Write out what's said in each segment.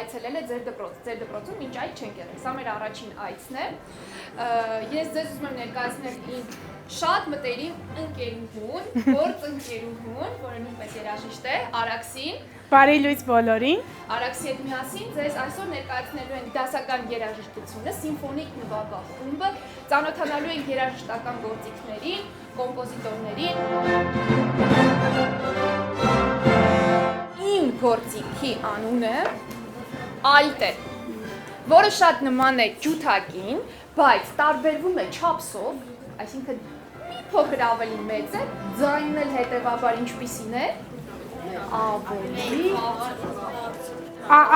այցելել է ձեր դպրոցում մինչ այդ չենք եղել։ Սա մեր առաջին այցն է։ Ես ձեզ ուզում եմ ներկայացնել իմ շատ մտերիմ ընկերուհուն, գործընկերուհուն, որը նույնպես երաժիշտ է, Արաքսին։ Բարի լույս բոլորին։ Արաքսի հետ միասին ձեզ այսօր ներկայացնելու ենք դասական երաժշտությունը, սիմֆոնիկ նվագախ խումբը, ծանոթանալու ենք երաժշտական գործիքներին, կոմպոզիտորներին։ Իմ գործիքի անունը ալտ է, որը շատ նման է ջութակին, բայց տարբերվում է չափսով, այսինքն մի փոքր ավելի մեծ է, ձայնն էլ հետևաբար ինչպիսին է, ավելի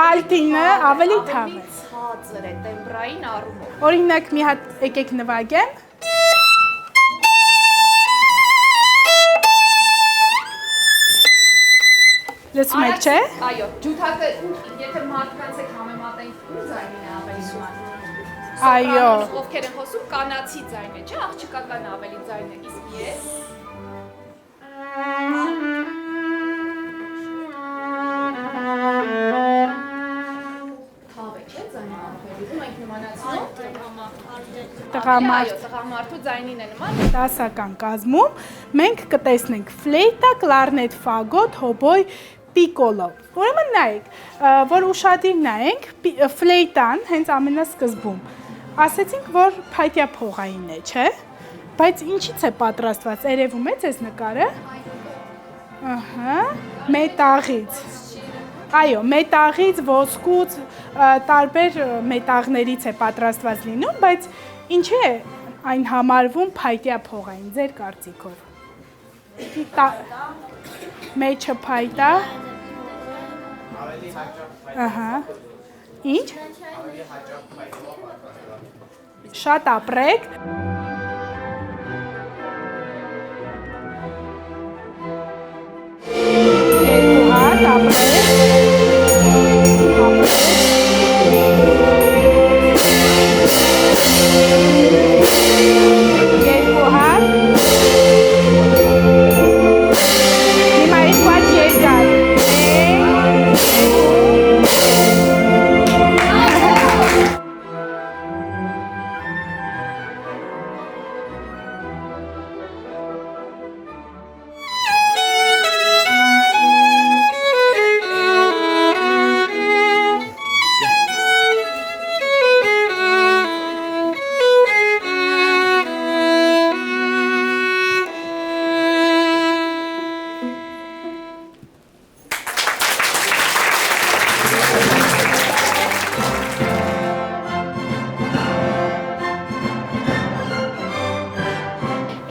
ալտինը ավելի թավ է։ Ցածր է տեմբրային առումով։ Օրինակ մի հատ եկեք նվագեմ։ Լսում եք, չէ՞։ Այո, ջութակը, եթե մարդկանց եք համեմատենք, ու ձայնին է ավելի նման։ Այո։ Ովքեր են խոսում, կանացի ձայն է, չէ՞, աղջկական ավելի ձայն է, իսկ ես թավ է, չէ՞, ձայնը ավելի։ Ու մենք նմանացնում տղամարդու ձայնին է նման։ Դասական կազմում մենք կտեսնենք ֆլեյտա, կլարնետ, ֆագոտ, հոբոյ, պիկոլո։ Ուրեմն նայեք, որ ուշադիր նայենք, ֆլեյտան հենց ամենասկզբում ասեցինք, որ փայտյա փողային է, չէ՞։ Բայց ինչից է պատրաստված, երևում է ձեզ նկարը։ Ահա, մետաղից։ Այո, մետաղից, ոսկուց, տարբեր մետաղներից է պատրաստված լինում, բայց ինչի է այն համարվում փայտյա փողային, ձեր կարծիքով։ Մեջը փայտա։ Ահա։ Ինչ։ Շատ ապրեք։ Երկու հատ ապրեք։ Երկու հատ։ Հիմա երկու հատ երկար։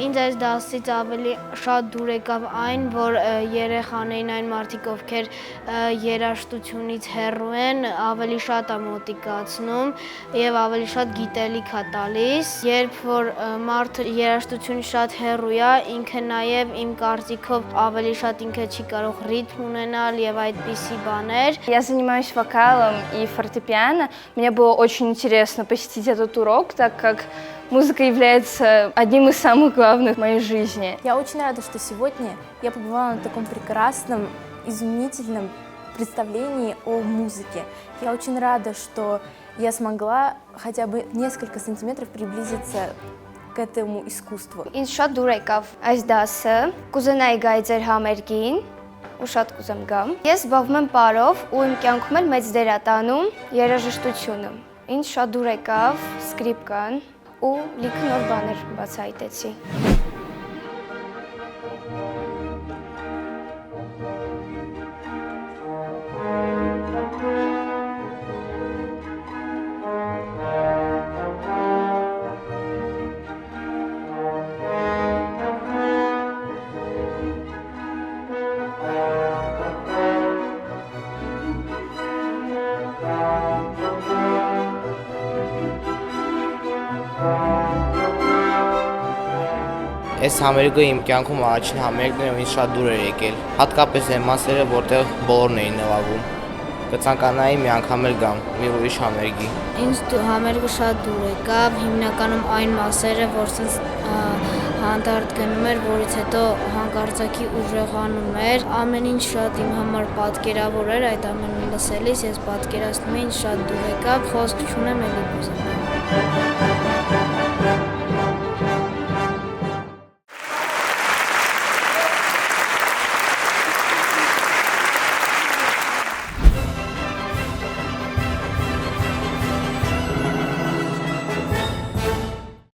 Ինձ այս դասից ավելի շատ դուր եկավ այն, որ երեխաներին այն մարդիկ, ովքեր երաժշտությունից հեռու են, ավելի շատ է մոտիկացնում եւ ավելի շատ գիտելիք է տալիս։ Երբ որ մարդը երաժշտությունից շատ հեռու է, ինքը նաեւ իմ կարծիքով ավելի շատ ինքը չի կարող ռիթմ ունենալ եւ այդպիսի բաներ։ Я занимаюсь вокалом и фортепиано. Мне было очень интересно посетить этот урок, так как музыка является одним из самых главных в моей жизни. Я очень рада, что сегодня я побывала на таком прекрасном, изумительном представлении о музыке. Я очень рада, что я смогла хотя бы несколько сантиметров приблизиться к этому искусству. Ինձ շատ դուր եկավ այս դասը, կուզենայի գայի ձեր համերգին ու շատ կուզեմ գամ։ Ես զբաղվում եմ պարով ու իմ կյանքում էլ մեծ դեր է տանում երաժշտությունը։ Ինձ շատ դուր եկավ սկրիպկան ու լիքը նոր բաներ բացահայտեցի։ Այս համերգը իմ կյանքում առաջին համերգն է ու ինձ շատ դուր էր եկել։ Հատկապես այն մասերը, որտեղ բոլորն էին նվագում։ Կցանկանայի մի անգամ էլ գամ մի ուրիշ համերգի։ Ինձ համերգը շատ դուր եկավ, հիմնականում այն մասերը, որ հանդարտ գնում էր, որից հետո հանկարծակի ուժեղանում էր։ Ամեն ինչ շատ իմ համար պատկերավոր էր, այդ ամենը լսելիս ես պատկերացնում էի, շատ դուր եկավ, խոսք չունեմ, էլի կուզենամ։